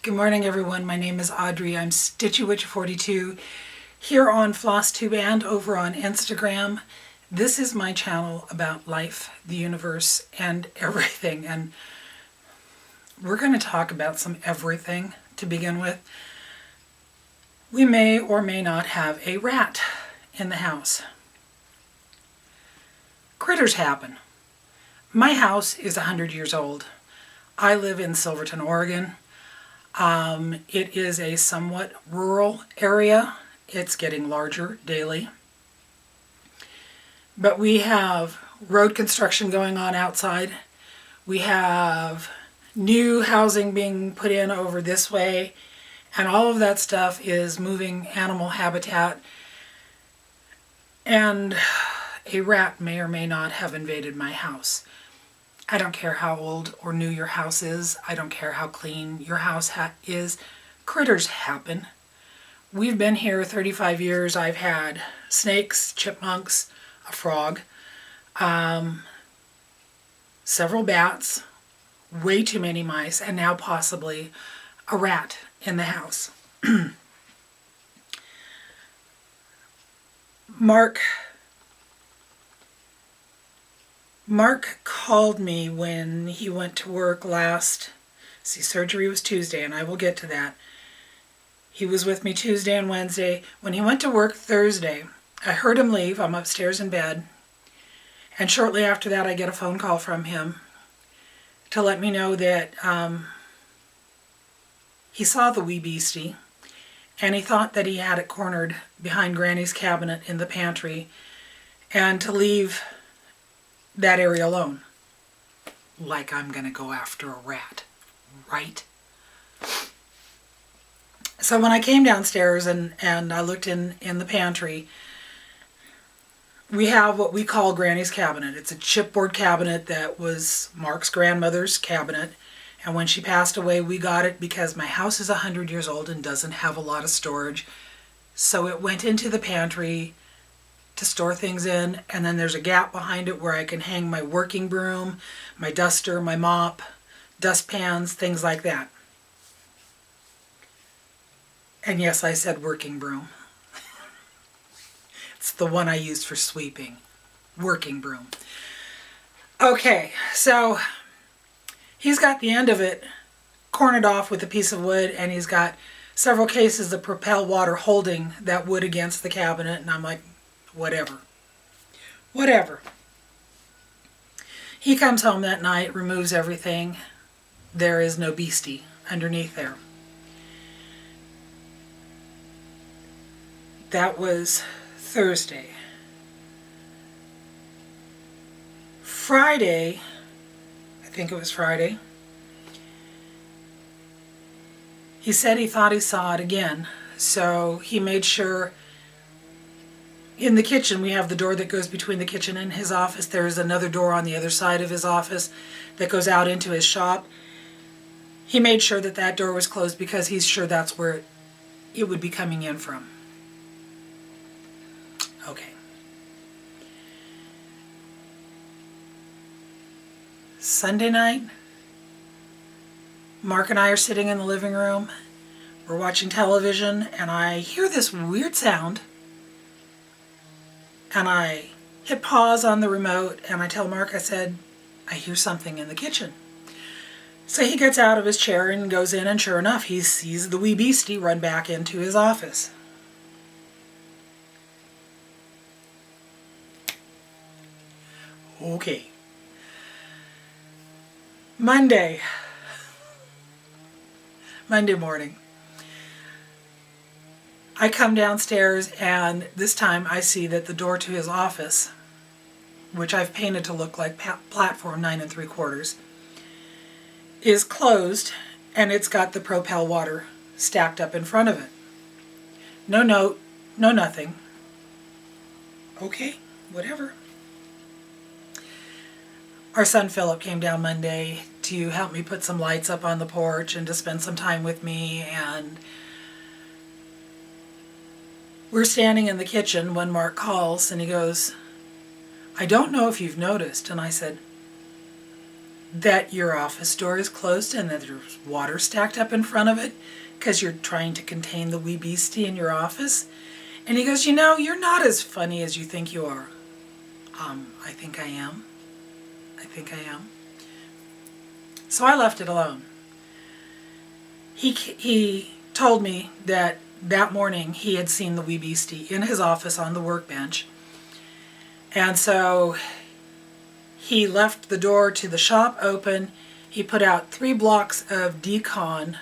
Good morning, everyone. My name is Audrey. I'm stitchywitch42 here on FlossTube and over on Instagram. This is my channel about life, the universe, and everything. And we're going to talk about some everything to begin with. We may or may not have a rat in the house. Critters happen. My house is 100 years old. I live in Silverton, Oregon. It is a somewhat rural area. It's getting larger daily. But we have road construction going on outside. We have new housing being put in over this way. And all of that stuff is moving animal habitat. And a rat may or may not have invaded my house. I don't care how old or new your house is. I don't care how clean your house is. Critters happen. We've been here 35 years. I've had snakes, chipmunks, a frog, several bats, way too many mice, and now possibly a rat in the house. Mark called me when he went to work surgery was Tuesday, and I will get to that. He was with me Tuesday and Wednesday. When he went to work Thursday, I heard him leave. I'm upstairs in bed. And shortly after that, I get a phone call from him to let me know that he saw the wee beastie, and he thought that he had it cornered behind Granny's cabinet in the pantry, and to leave that area alone. Like I'm gonna go after a rat, right? So when I came downstairs and I looked in the pantry, we have what we call Granny's cabinet. It's a chipboard cabinet that was Mark's grandmother's cabinet, and when she passed away, we got it because my house is 100 years old and doesn't have a lot of storage. So it went into the pantry to store things in, and then there's a gap behind it where I can hang my working broom, my duster, my mop, dustpans, things like that. And yes, I said working broom. It's the one I use for sweeping. Working broom. Okay, so he's got the end of it cornered off with a piece of wood, and he's got several cases of Propel water holding that wood against the cabinet, and I'm like, whatever. He comes home that night, removes everything. There is no beastie underneath there. That was Thursday. Friday, I think it was Friday, he said he thought he saw it again. So he made sure. In the kitchen, we have the door that goes between the kitchen and his office. There's another door on the other side of his office that goes out into his shop. He made sure that that door was closed because he's sure that's where it would be coming in from. Okay. Sunday night, Mark and I are sitting in the living room. We're watching television, and I hear this weird sound. And I hit pause on the remote, and I tell Mark, I said, I hear something in the kitchen. So he gets out of his chair and goes in, and sure enough, he sees the wee beastie run back into his office. Okay. Monday morning. I come downstairs, and this time I see that the door to his office, which I've painted to look like platform 9 3/4, is closed, and it's got the Propel water stacked up in front of it. No note, no nothing. Okay, whatever. Our son Philip came down Monday to help me put some lights up on the porch and to spend some time with me, and we're standing in the kitchen when Mark calls, and he goes, I don't know if you've noticed. And I said, that your office door is closed and that there's water stacked up in front of it because you're trying to contain the wee beastie in your office? And he goes, you know, you're not as funny as you think you are. I think I am. I think I am. So I left it alone. He told me that morning he had seen the wee beastie in his office on the workbench. And so he left the door to the shop open. He put out 3 blocks of decon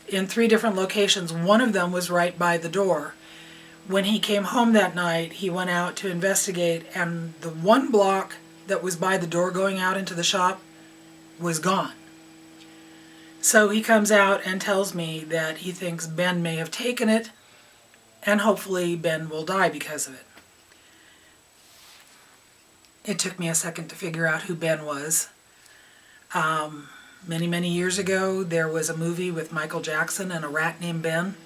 in 3 different locations. One of them was right by the door. When he came home that night, he went out to investigate, and the 1 block that was by the door going out into the shop was gone. So he comes out and tells me that he thinks Ben may have taken it, and hopefully Ben will die because of it. It took me a second to figure out who Ben was. Many, many years ago, there was a movie with Michael Jackson and a rat named Ben.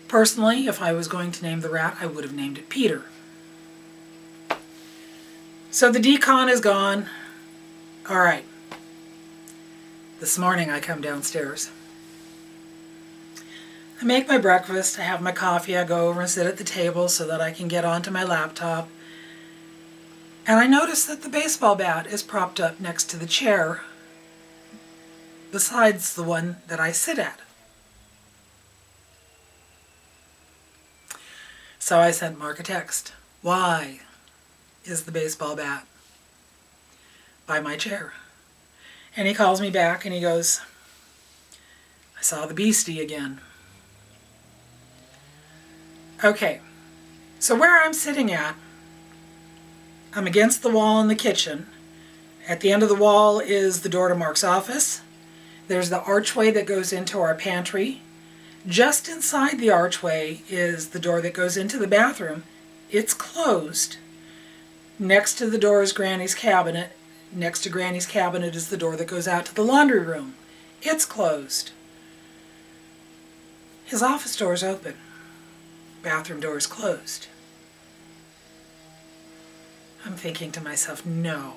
Personally, if I was going to name the rat, I would have named it Peter. So the decon is gone. All right. This morning I come downstairs. I make my breakfast, I have my coffee, I go over and sit at the table so that I can get onto my laptop. And I notice that the baseball bat is propped up next to the chair besides the one that I sit at. So I sent Mark a text. Why is the baseball bat by my chair? And he calls me back and he goes, I saw the beastie again. Okay, so where I'm sitting at, I'm against the wall in the kitchen. At the end of the wall is the door to Mark's office. There's the archway that goes into our pantry. Just inside the archway is the door that goes into the bathroom. It's closed. Next to the door is Granny's cabinet. Next to Granny's cabinet is the door that goes out to the laundry room. It's closed. His office door is open. Bathroom door is closed. I'm thinking to myself, no.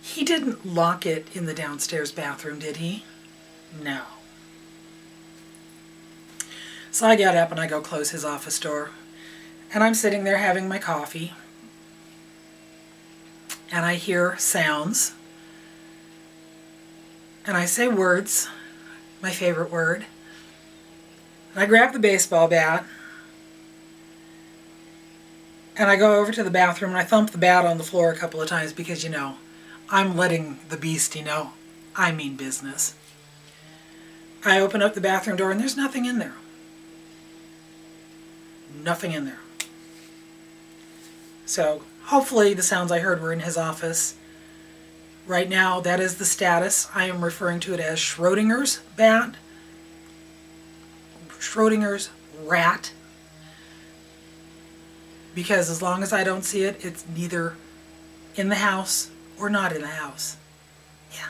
He didn't lock it in the downstairs bathroom, did he? No. So I get up and I go close his office door. And I'm sitting there having my coffee. And I hear sounds. And I say words, my favorite word. And I grab the baseball bat. And I go over to the bathroom and I thump the bat on the floor a couple of times because, you know, I'm letting the beastie know I mean business. I open up the bathroom door and there's nothing in there. Nothing in there. So hopefully the sounds I heard were in his office. Right now, that is the status. I am referring to it as Schrodinger's bat. Schrodinger's rat. Because as long as I don't see it, it's neither in the house or not in the house. Yeah.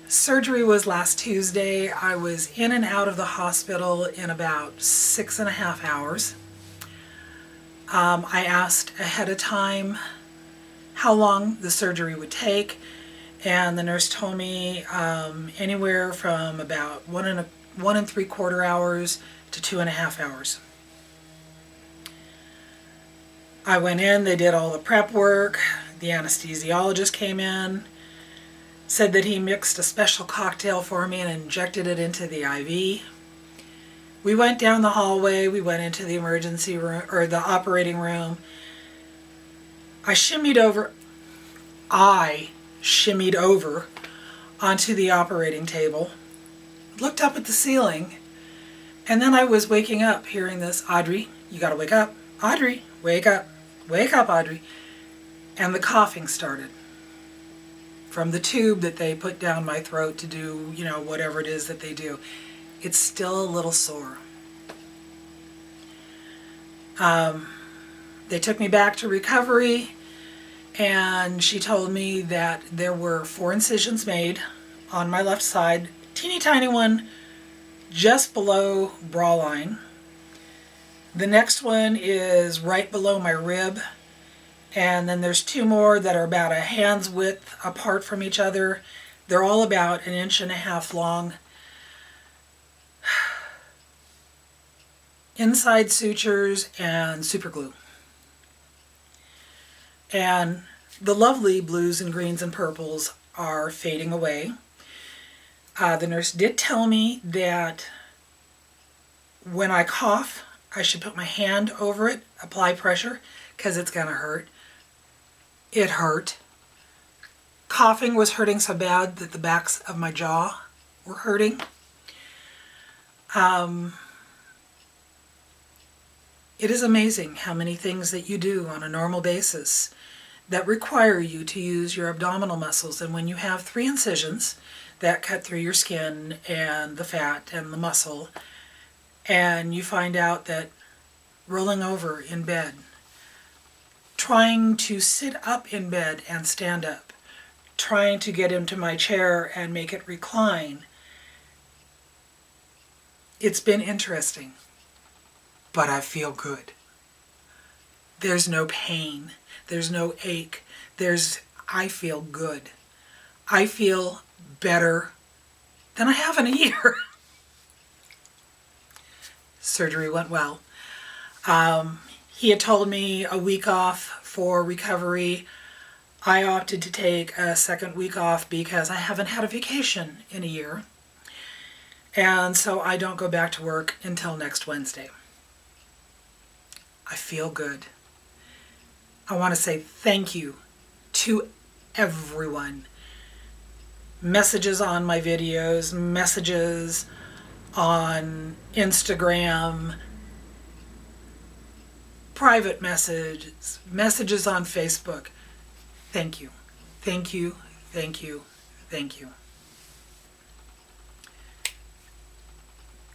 Surgery was last Tuesday. I was in and out of the hospital in about 6.5 hours. I asked ahead of time how long the surgery would take, and the nurse told me anywhere from about 1 3/4 hours to 2.5 hours. I went in, they did all the prep work, the anesthesiologist came in, said that he mixed a special cocktail for me and injected it into the IV. We went down the hallway, we went into the emergency room, or the operating room. I shimmied over onto the operating table, looked up at the ceiling, and then I was waking up hearing this, Audrey, you gotta wake up. Audrey, wake up. Wake up, Audrey. And the coughing started. From the tube that they put down my throat to do, you know, whatever it is that they do. It's still a little sore. They took me back to recovery, and she told me that there were 4 incisions made on my left side, teeny tiny one just below bra line, The next one is right below my rib, and then there's two more that are about a hand's width apart from each other. They're all about 1.5 inches long. Inside sutures and super glue. And the lovely blues and greens and purples are fading away. The nurse did tell me that when I cough, I should put my hand over it, apply pressure, because it's going to hurt. It hurt. Coughing was hurting so bad that the backs of my jaw were hurting. It is amazing how many things that you do on a normal basis that require you to use your abdominal muscles. And when you have 3 incisions that cut through your skin and the fat and the muscle, and you find out that rolling over in bed, trying to sit up in bed and stand up, trying to get into my chair and make it recline, it's been interesting, but I feel good. There's no pain. There's no ache. I feel good. I feel better than I have in a year. Surgery went well. He had told me a week off for recovery. I opted to take a second week off because I haven't had a vacation in a year. And so I don't go back to work until next Wednesday. I feel good. I want to say thank you to everyone. Messages on my videos, messages on Instagram, private messages, messages on Facebook. Thank you. Thank you. Thank you. Thank you.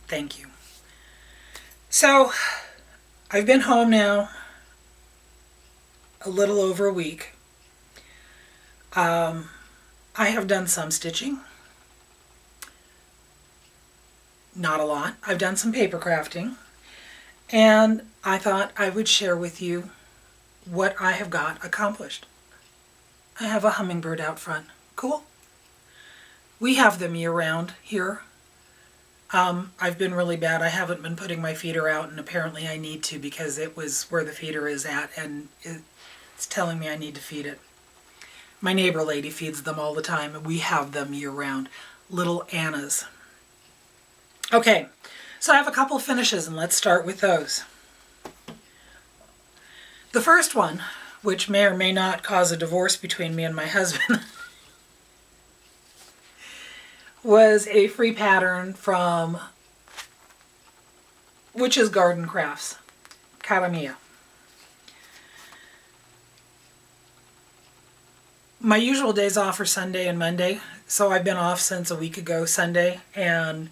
Thank you. So, I've been home now a little over a week. I have done some stitching. Not a lot. I've done some paper crafting. And I thought I would share with you what I have got accomplished. I have a hummingbird out front. Cool. We have them year-round here. I've been really bad. I haven't been putting my feeder out, and apparently I need to because it was where the feeder is at, and it's telling me I need to feed it. My neighbor lady feeds them all the time. We have them year-round. Little Annas. Okay, so I have a couple of finishes, and let's start with those. The first one, which may or may not cause a divorce between me and my husband, was a free pattern from Witch's Garden Crafts, CaraMia. My usual days off are Sunday and Monday, so I've been off since a week ago Sunday, and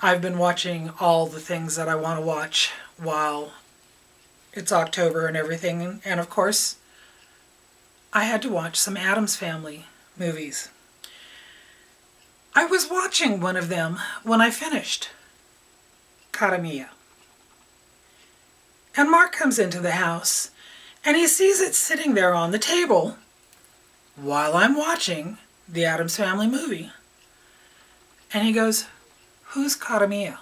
I've been watching all the things that I want to watch while it's October and everything, and of course, I had to watch some Addams Family movies. I was watching one of them when I finished CaraMia. And Mark comes into the house and he sees it sitting there on the table while I'm watching the Addams Family movie. And he goes, "Who's CaraMia?"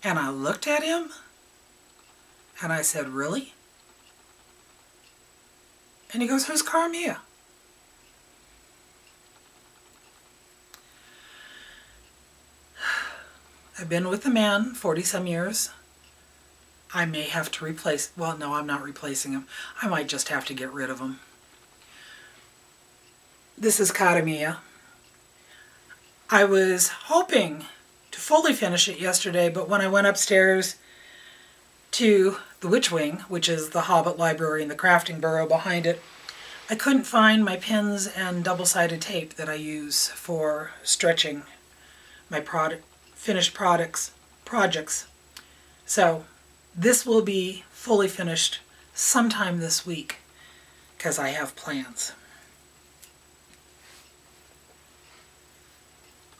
And I looked at him and I said, "Really?" And he goes, "Who's CaraMia?" I've been with the man 40-some years. I may have to replace, well, no, I'm not replacing him. I might just have to get rid of him. This is CaraMia. I was hoping to fully finish it yesterday, but when I went upstairs to the Witch Wing, which is the Hobbit Library and the crafting bureau behind it, I couldn't find my pins and double-sided tape that I use for stretching my finished projects. So this will be fully finished sometime this week because I have plans.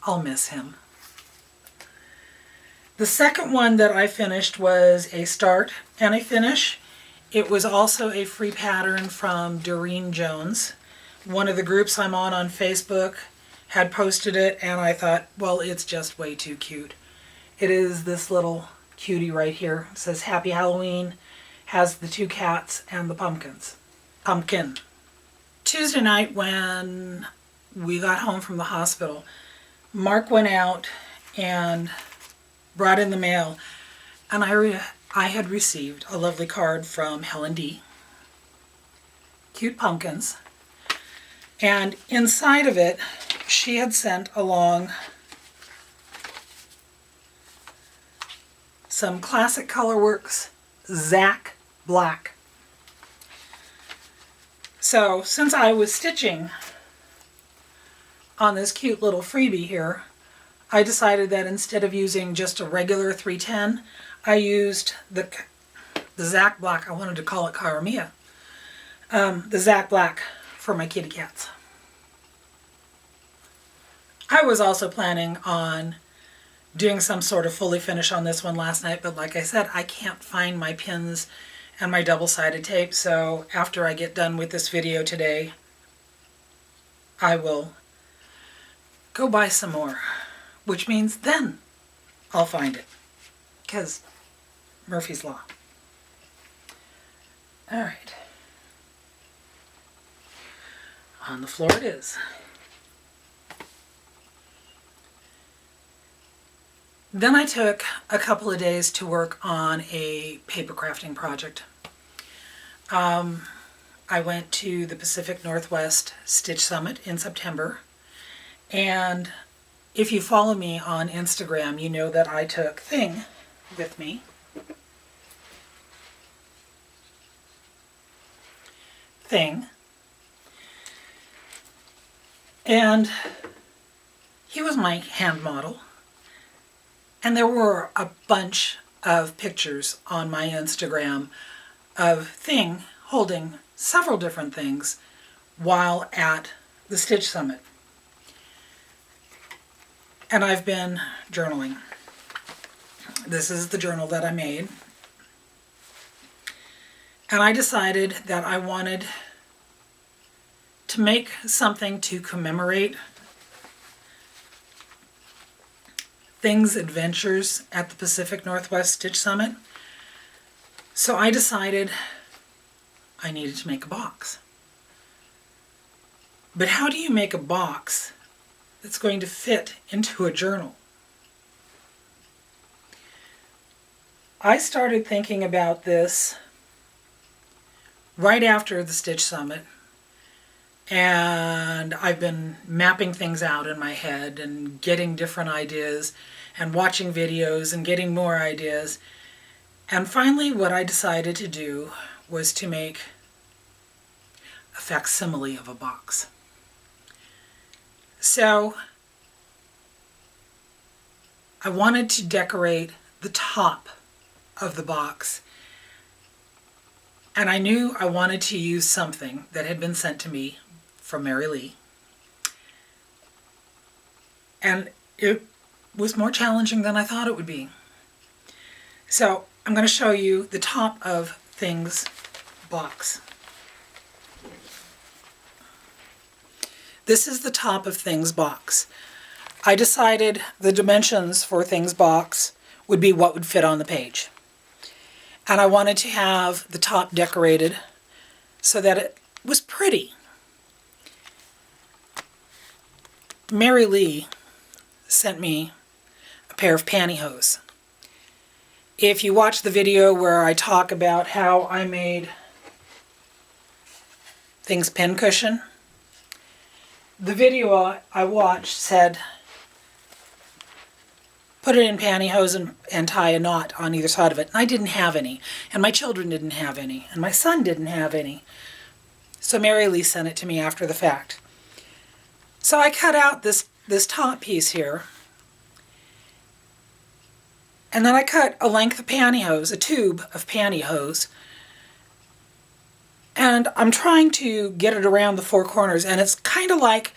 I'll miss him. The second one that I finished was a start and a finish. It was also a free pattern from Durene Jones. One of the groups I'm on Facebook had posted it, and I thought, well, it's just way too cute. It is this little cutie right here. It says Happy Halloween, has the two cats and the pumpkin. Tuesday night when we got home from the hospital, Mark went out and brought in the mail, and I had received a lovely card from Helen D. Cute pumpkins. And inside of it, she had sent along some Classic Colorworks Zack Black. So, since I was stitching on this cute little freebie here, I decided that instead of using just a regular 310, I used the Zack Black. I wanted to call it CaraMia. The Zack Black for my kitty cats. I was also planning on doing some sort of fully finish on this one last night, but like I said, I can't find my pins and my double-sided tape, so after I get done with this video today, I will go buy some more, which means then I'll find it, because Murphy's Law. All right. On the floor it is. Then I took a couple of days to work on a paper crafting project. I went to the Pacific Northwest Stitch Summit in September, and if you follow me on Instagram, you know that I took Thing with me. Thing. And he was my hand model. And there were a bunch of pictures on my Instagram of Thing holding several different things while at the Stitch Summit. And I've been journaling. This is the journal that I made. And I decided that I wanted to make something to commemorate Thing's adventures at the Pacific Northwest Stitch Summit. So I decided I needed to make a box. But how do you make a box that's going to fit into a journal? I started thinking about this right after the Stitch Summit, and I've been mapping things out in my head and getting different ideas and watching videos and getting more ideas. And finally what I decided to do was to make a facsimile of a box. So I wanted to decorate the top of the box, and I knew I wanted to use something that had been sent to me from Mary Lee. And it was more challenging than I thought it would be. So I'm going to show you the top of Thing's box. This is the top of Thing's box. I decided the dimensions for Thing's box would be what would fit on the page. And I wanted to have the top decorated so that it was pretty. Mary Lee sent me a pair of pantyhose. If you watch the video where I talk about how I made Thing's pincushion, the video I watched said, put it in pantyhose and tie a knot on either side of it. And I didn't have any, and my children didn't have any, and my son didn't have any. So Mary Lee sent it to me after the fact. So I cut out this top piece here, and then I cut a length of pantyhose, a tube of pantyhose, and I'm trying to get it around the four corners, and it's kind of like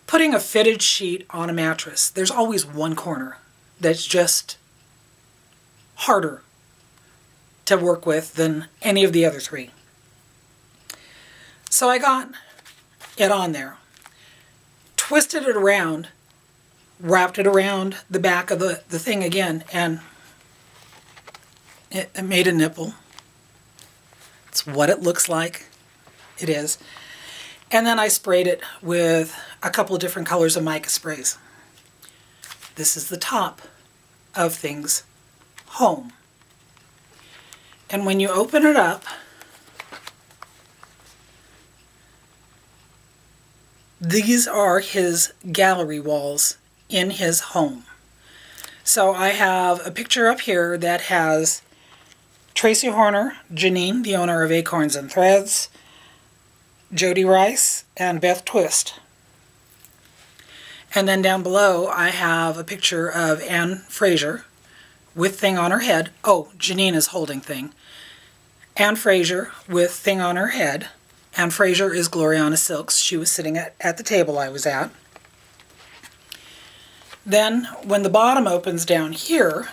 putting a fitted sheet on a mattress. There's always one corner that's just harder to work with than any of the other three. So I got it on there, twisted it around, wrapped it around the back of the thing again, and it made a nipple. It's what it looks like. It is. And then I sprayed it with a couple of different colors of mica sprays. This is the top of Things Home. And when you open it up, these are his gallery walls in his home. So I have a picture up here that has Tracy Horner, Janine, the owner of Acorns and Threads, Jody Rice, and Beth Twist. And then down below I have a picture of Ann Fraser with Thing on her head. Oh, Janine is holding Thing. Ann Fraser with Thing on her head. Ann Fraser is Gloriana Silks. She was sitting at the table I was at. Then when the bottom opens down here,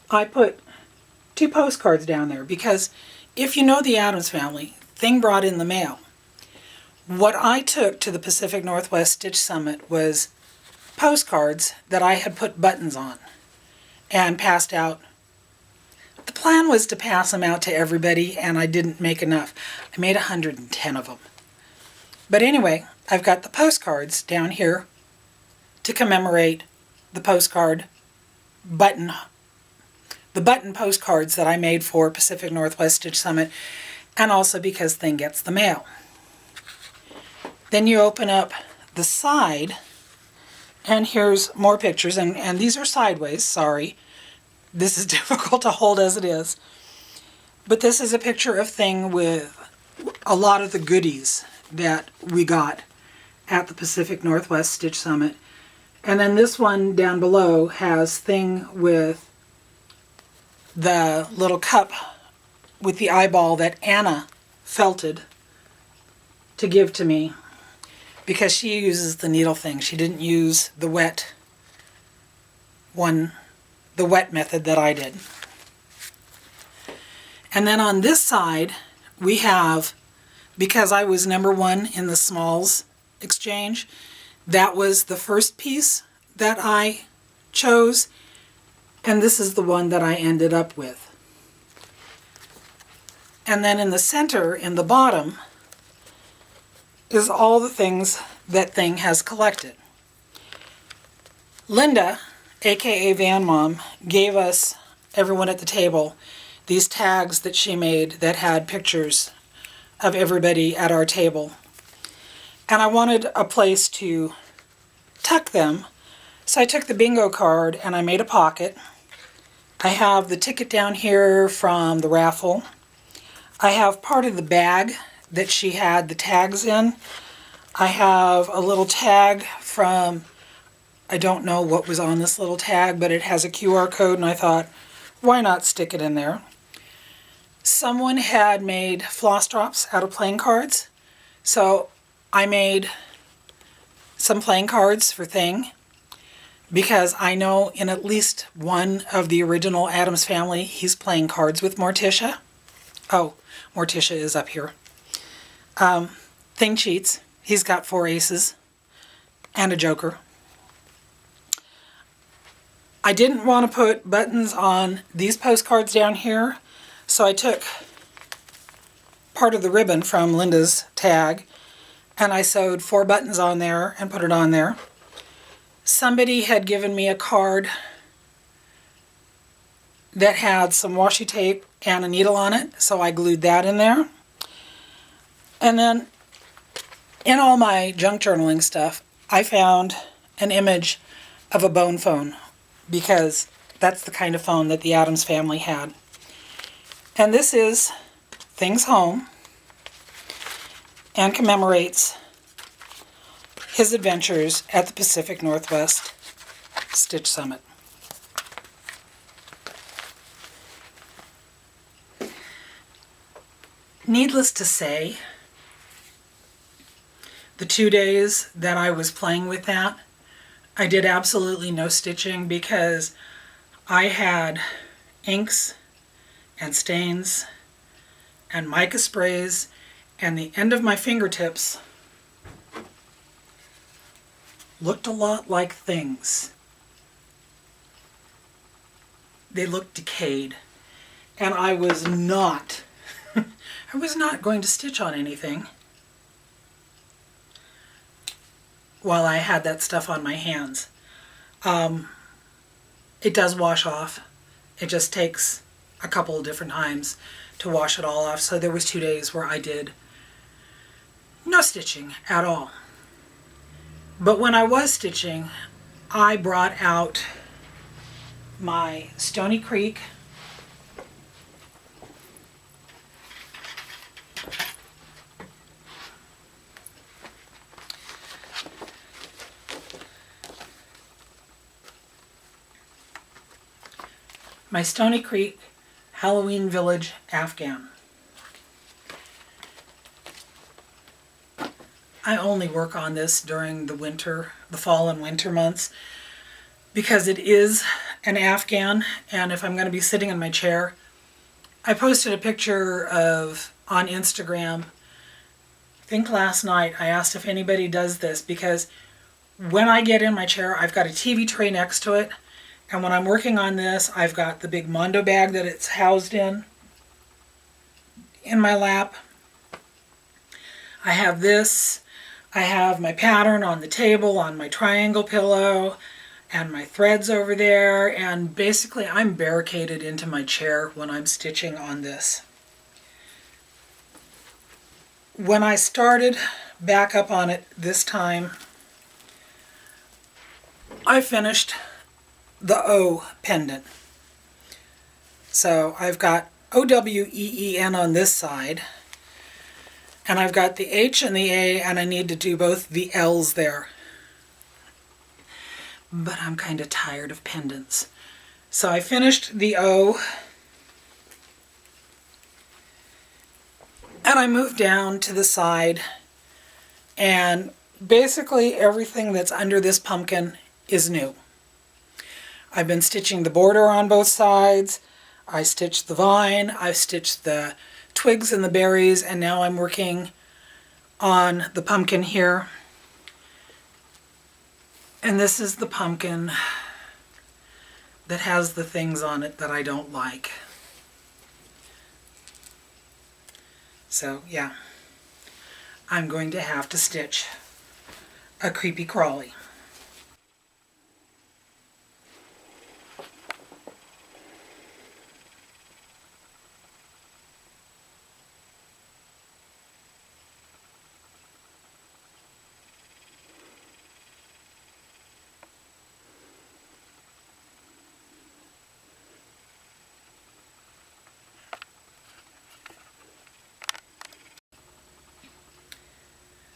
I put 2 postcards down there because if you know the Addams Family, Thing brought in the mail. What I took to the Pacific Northwest Stitch Summit was postcards that I had put buttons on and passed out. The plan was to pass them out to everybody, and I didn't make enough. I made 110 of them. But anyway, I've got the postcards down here to commemorate the postcard button, the button postcards that I made for Pacific Northwest Stitch Summit, and also because Thing gets the mail. Then you open up the side, and here's more pictures, and these are sideways, sorry. This is difficult to hold as it is. But this is a picture of Thing with a lot of the goodies that we got at the Pacific Northwest Stitch Summit. And then this one down below has Thing with the little cup with the eyeball that Anna felted to give to me because she uses the needle thing. She didn't use the wet one, the wet method that I did. And then on this side we have, because I was #1 in the smalls exchange, that was the first piece that I chose, and this is the one that I ended up with. And then in the center, in the bottom, is all the things that Thing has collected. Linda, aka Van Mom, gave us, everyone at the table, these tags that she made that had pictures of everybody at our table. And I wanted a place to tuck them, so I took the bingo card and I made a pocket. I have the ticket down here from the raffle. I have part of the bag that she had the tags in. I have a little tag from, I don't know what was on this little tag, but it has a QR code, and I thought, why not stick it in there? Someone had made floss drops out of playing cards, so I made some playing cards for Thing, because I know in at least one of the original Addams Family, he's playing cards with Morticia. Oh, Morticia is up here. Thing cheats. He's got 4 aces and a joker. I didn't want to put buttons on these postcards down here, so I took part of the ribbon from Linda's tag and I sewed 4 buttons on there and put it on there. Somebody had given me a card that had some washi tape and a needle on it, so I glued that in there. And then in all my junk journaling stuff, I found an image of a bone phone, because that's the kind of phone that the Addams Family had. And this is Thing's Home and commemorates his adventures at the Pacific Northwest Stitch Summit. Needless to say, the 2 days that I was playing with that, I did absolutely no stitching because I had inks and stains and mica sprays, and the end of my fingertips looked a lot like things. They looked decayed, and I was not going to stitch on anything while I had that stuff on my hands. It does wash off. It just takes a couple of different times to wash it all off. So there was 2 days where I did no stitching at all. But when I was stitching, I brought out my Stony Creek Halloween Village Afghan. I only work on this during the fall and winter months, because it is an Afghan, and if I'm going to be sitting in my chair, I posted a picture on Instagram. I think last night I asked if anybody does this, because when I get in my chair, I've got a TV tray next to it, and when I'm working on this, I've got the big Mondo bag that it's housed in my lap. I have this. I have my pattern on the table, on my triangle pillow, and my threads over there, and basically I'm barricaded into my chair when I'm stitching on this. When I started back up on it this time, I finished the O pendant. So I've got OWEEN on this side, and I've got the H and the A, and I need to do both the L's there. But I'm kind of tired of pendants. So I finished the O, and I moved down to the side, and basically everything that's under this pumpkin is new. I've been stitching the border on both sides. I stitched the vine, I've stitched the twigs and the berries, and now I'm working on the pumpkin here. And this is the pumpkin that has the things on it that I don't like. So yeah, I'm going to have to stitch a creepy crawly.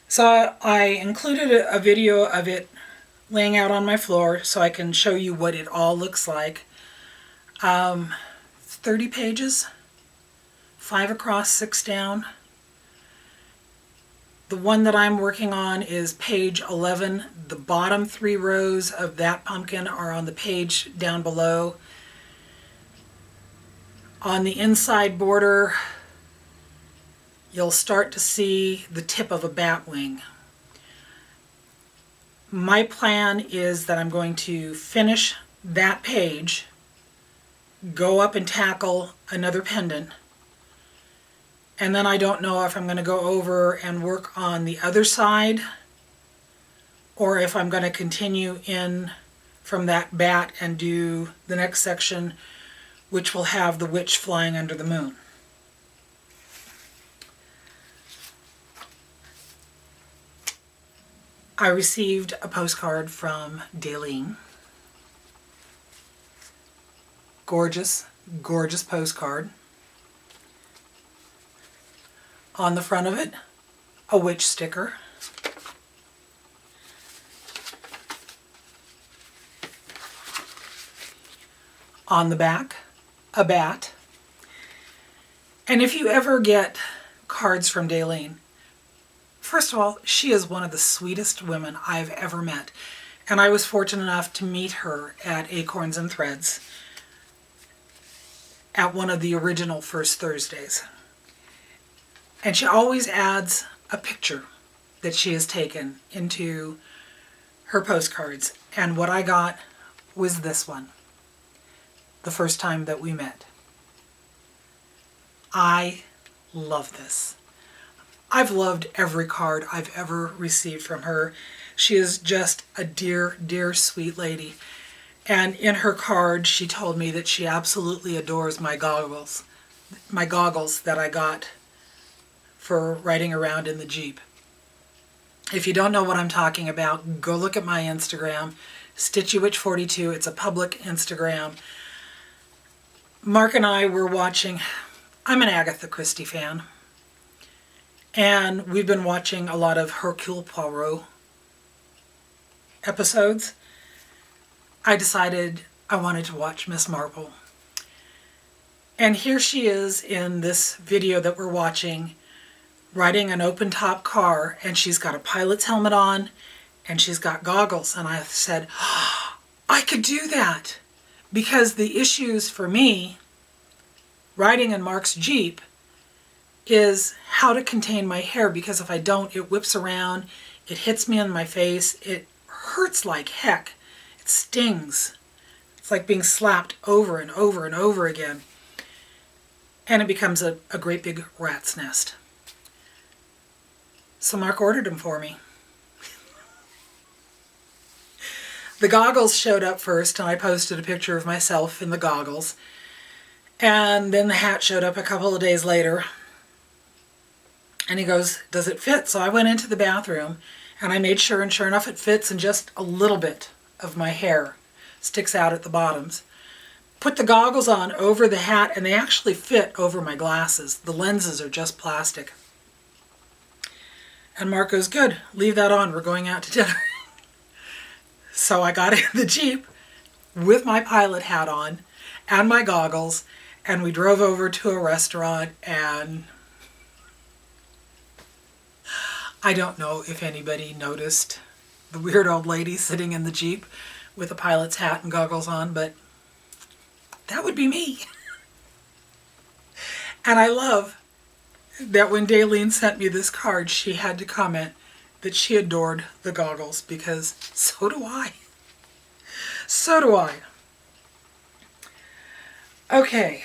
So I included a video of it laying out on my floor so I can show you what it all looks like. 30 pages, 5 across, 6 down. The one that I'm working on is page 11. The bottom 3 rows of that pumpkin are on the page down below. On the inside border, you'll start to see the tip of a bat wing. My plan is that I'm going to finish that page, go up and tackle another pendant, and then I don't know if I'm going to go over and work on the other side, or if I'm going to continue in from that bat and do the next section, which will have the witch flying under the moon. I received a postcard from Alena. Gorgeous, gorgeous postcard. On the front of it, a witch sticker. On the back, a bat. And if you ever get cards from Alena, first of all, she is one of the sweetest women I've ever met. And I was fortunate enough to meet her at Acorns and Threads at one of the original First Thursdays. And she always adds a picture that she has taken into her postcards. And what I got was this one, the first time that we met. I love this. I've loved every card I've ever received from her. She is just a dear, dear, sweet lady. And in her card, she told me that she absolutely adores my goggles that I got for riding around in the Jeep. If you don't know what I'm talking about, go look at my Instagram, stitchywitch42. It's a public Instagram. Mark and I were watching, I'm an Agatha Christie fan, and we've been watching a lot of Hercule Poirot episodes. I decided I wanted to watch Miss Marple. And here she is in this video that we're watching, riding an open-top car, and she's got a pilot's helmet on, and she's got goggles. And I said, oh, I could do that. Because the issues for me, riding in Mark's Jeep, is how to contain my hair, because if I don't, it whips around, it hits me in my face, it hurts like heck, it stings. It's like being slapped over and over and over again. And it becomes a great big rat's nest. So Mark ordered them for me. The goggles showed up first, and I posted a picture of myself in the goggles. And then the hat showed up a couple of days later. And he goes, does it fit? So I went into the bathroom, and I made sure, and sure enough it fits, and just a little bit of my hair sticks out at the bottoms. Put the goggles on over the hat, and they actually fit over my glasses. The lenses are just plastic. And Mark goes, good, leave that on, we're going out to dinner. So I got in the Jeep with my pilot hat on and my goggles, and we drove over to a restaurant, and I don't know if anybody noticed the weird old lady sitting in the Jeep with a pilot's hat and goggles on, but that would be me. And I love that when Daleen sent me this card, she had to comment that she adored the goggles, because so do I. So do I. Okay.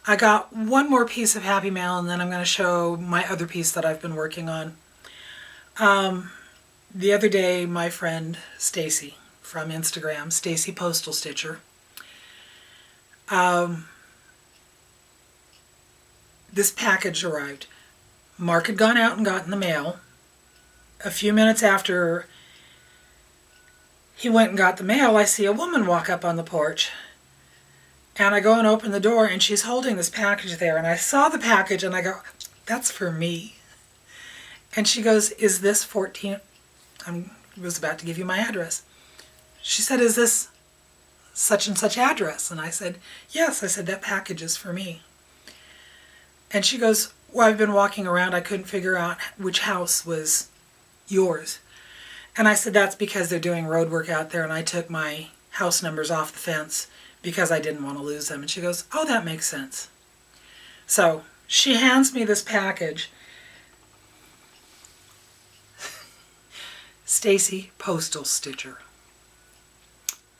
I got one more piece of Happy Mail, and then I'm going to show my other piece that I've been working on. The other day, my friend Stacy from Instagram, Stacy Postal Stitcher, this package arrived. Mark had gone out and gotten the mail. A few minutes after he went and got the mail, I see a woman walk up on the porch. And I go and open the door, and she's holding this package there. And I saw the package, and I go, that's for me. And she goes, is this 14? I was about to give you my address. She said, is this such and such address? And I said, yes. I said, that package is for me. And she goes, well, I've been walking around. I couldn't figure out which house was yours. And I said, that's because they're doing road work out there, and I took my house numbers off the fence because I didn't want to lose them. And she goes, oh, that makes sense. So she hands me this package. Stacy Postal Stitcher.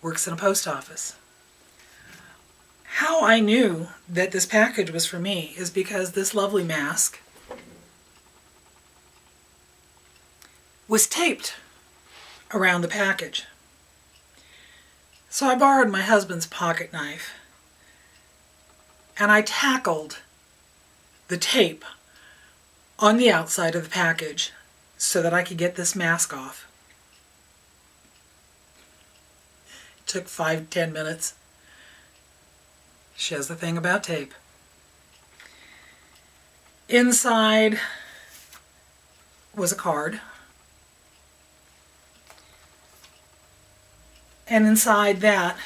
Works in a post office. How I knew that this package was for me is because this lovely mask was taped around the package. So I borrowed my husband's pocket knife, and I tackled the tape on the outside of the package so that I could get this mask off. It took 5-10 minutes. She has the thing about tape. Inside was a card. And inside that,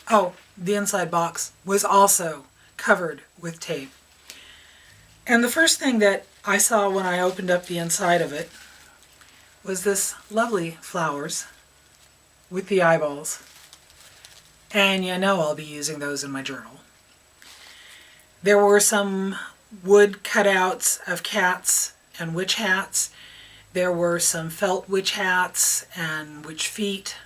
the inside box was also covered with tape. And the first thing that I saw when I opened up the inside of it was this lovely flowers with the eyeballs. And you know I'll be using those in my journal. There were some wood cutouts of cats and witch hats. There were some felt witch hats and witch feet.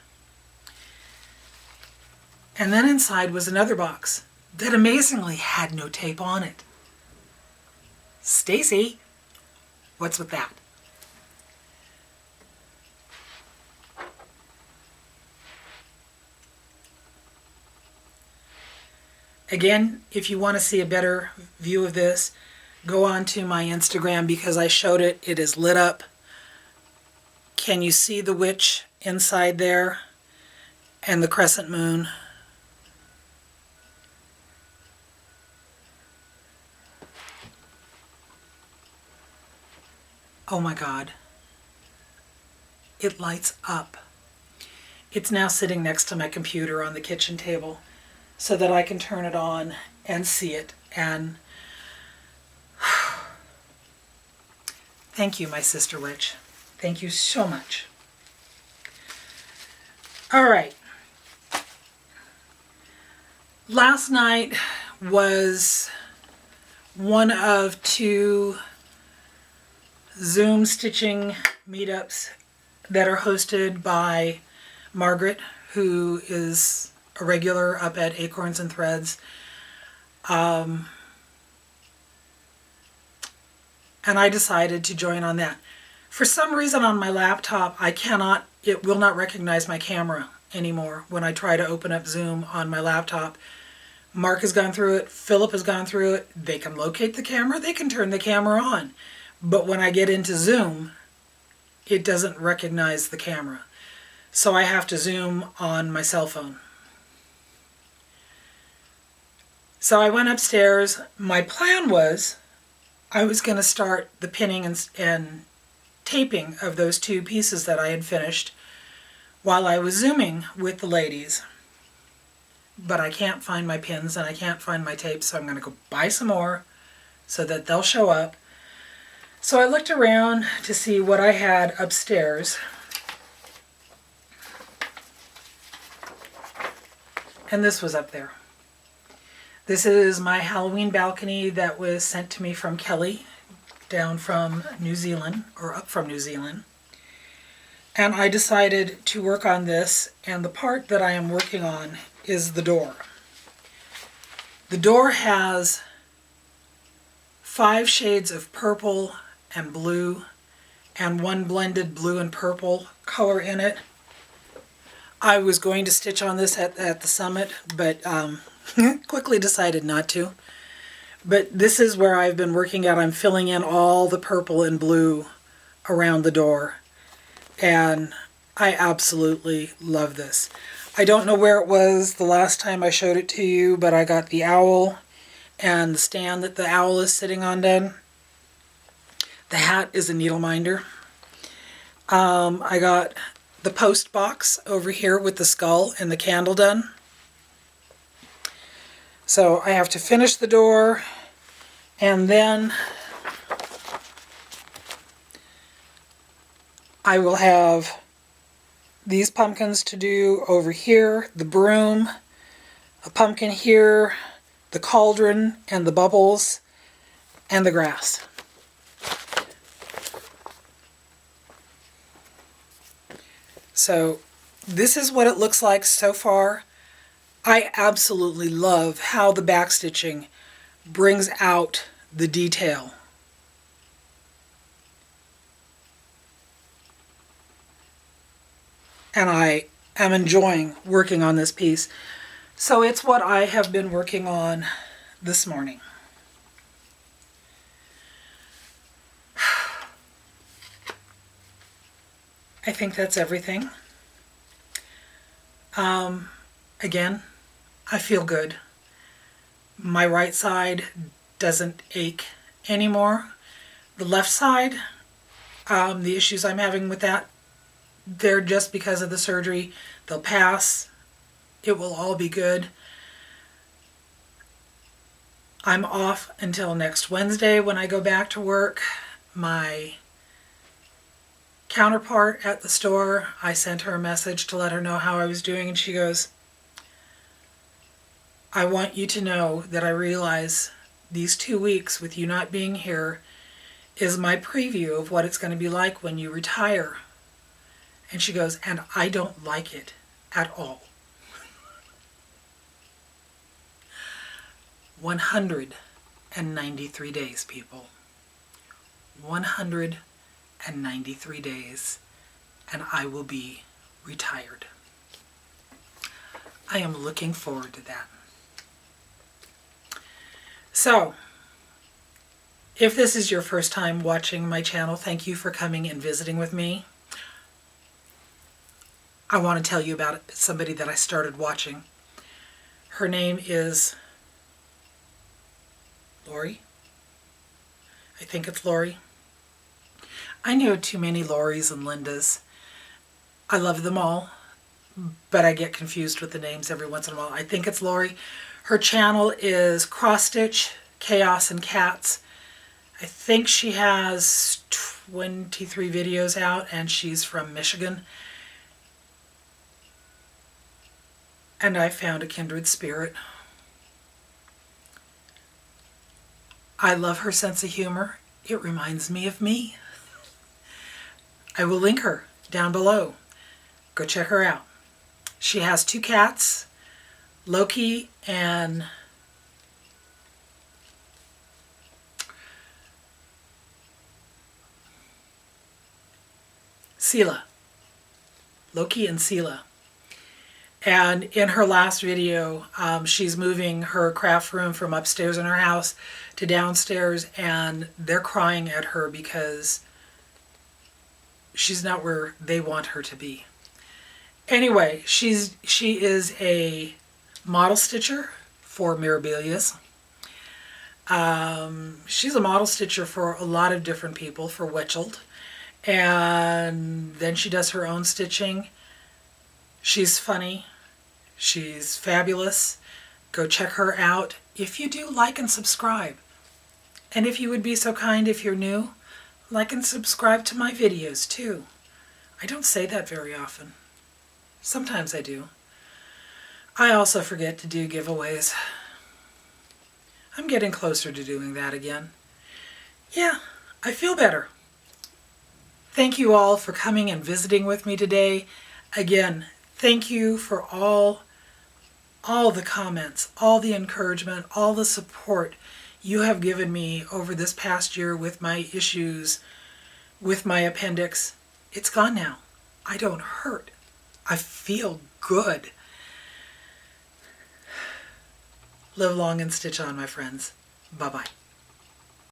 And then inside was another box that amazingly had no tape on it. Stacy, what's with that? Again, if you want to see a better view of this, go on to my Instagram because I showed it. It is lit up. Can you see the witch inside there and the crescent moon? Oh my God. It lights up. It's now sitting next to my computer on the kitchen table so that I can turn it on and see it. And thank you, my sister witch. Thank you so much. All right. Last night was one of 2 Zoom stitching meetups that are hosted by Margaret, who is a regular up at Acorns and Threads. And I decided to join on that. For some reason on my laptop, it will not recognize my camera anymore when I try to open up Zoom on my laptop. Mark has gone through it, Philip has gone through it. They can locate the camera, they can turn the camera on. But when I get into Zoom, it doesn't recognize the camera. So I have to Zoom on my cell phone. So I went upstairs. My plan was I was going to start the pinning and taping of those 2 pieces that I had finished while I was Zooming with the ladies. But I can't find my pins and I can't find my tapes, so I'm going to go buy some more so that they'll show up. So I looked around to see what I had upstairs. And this was up there. This is my Halloween balcony that was sent to me from Kelly, down from New Zealand, or up from New Zealand. And I decided to work on this, and the part that I am working on is the door. The door has 5 shades of purple and blue, and 1 blended blue and purple color in it. I was going to stitch on this at the summit, but quickly decided not to. But this is where I've been working at. I'm filling in all the purple and blue around the door. And I absolutely love this. I don't know where it was the last time I showed it to you, but I got the owl and the stand that the owl is sitting on done. The hat is a needle minder. I got the post box over here with the skull and the candle done. So I have to finish the door, and then I will have these pumpkins to do over here, the broom, a pumpkin here, the cauldron and the bubbles, and the grass. So this is what it looks like so far. I absolutely love how the backstitching brings out the detail. And I am enjoying working on this piece. So it's what I have been working on this morning. I think that's everything. Again, I feel good. My right side doesn't ache anymore. The left side, the issues I'm having with that, they're just because of the surgery. They'll pass. It will all be good. I'm off until next Wednesday when I go back to work. My counterpart at the store, I sent her a message to let her know how I was doing, and she goes, I want you to know that I realize these 2 weeks with you not being here is my preview of what it's going to be like when you retire. And she goes, and I don't like it at all. 193 days, people. 193 days, and I will be retired. I am looking forward to that. So, if this is your first time watching my channel, thank you for coming and visiting with me. I want to tell you about somebody that I started watching. Her name is Lori. I think it's Lori. I know too many Loris and Lindas. I love them all, but I get confused with the names every once in a while. I think it's Lori. Her channel is Cross Stitch, Chaos, and Cats. I think she has 23 videos out, and she's from Michigan. And I found a kindred spirit. I love her sense of humor. It reminds me of me. I will link her down below. Go check her out. She has 2 cats, Loki and Sela. Loki and Sela. And in her last video, she's moving her craft room from upstairs in her house to downstairs, and they're crying at her because she's not where they want her to be. Anyway, she is a model stitcher for Mirabilias. She's a model stitcher for a lot of different people, for Wetcheld. And then she does her own stitching. She's funny. She's fabulous. Go check her out. If you do, like and subscribe. And if you would be so kind, if you're new, like and subscribe to my videos too. I don't say that very often. Sometimes I do. I also forget to do giveaways. I'm getting closer to doing that again. Yeah, I feel better. Thank you all for coming and visiting with me today. Again, thank you for all the comments, all the encouragement, all the support you have given me over this past year with my issues, with my appendix. It's gone now. I don't hurt. I feel good. Live long and stitch on, my friends. Bye-bye.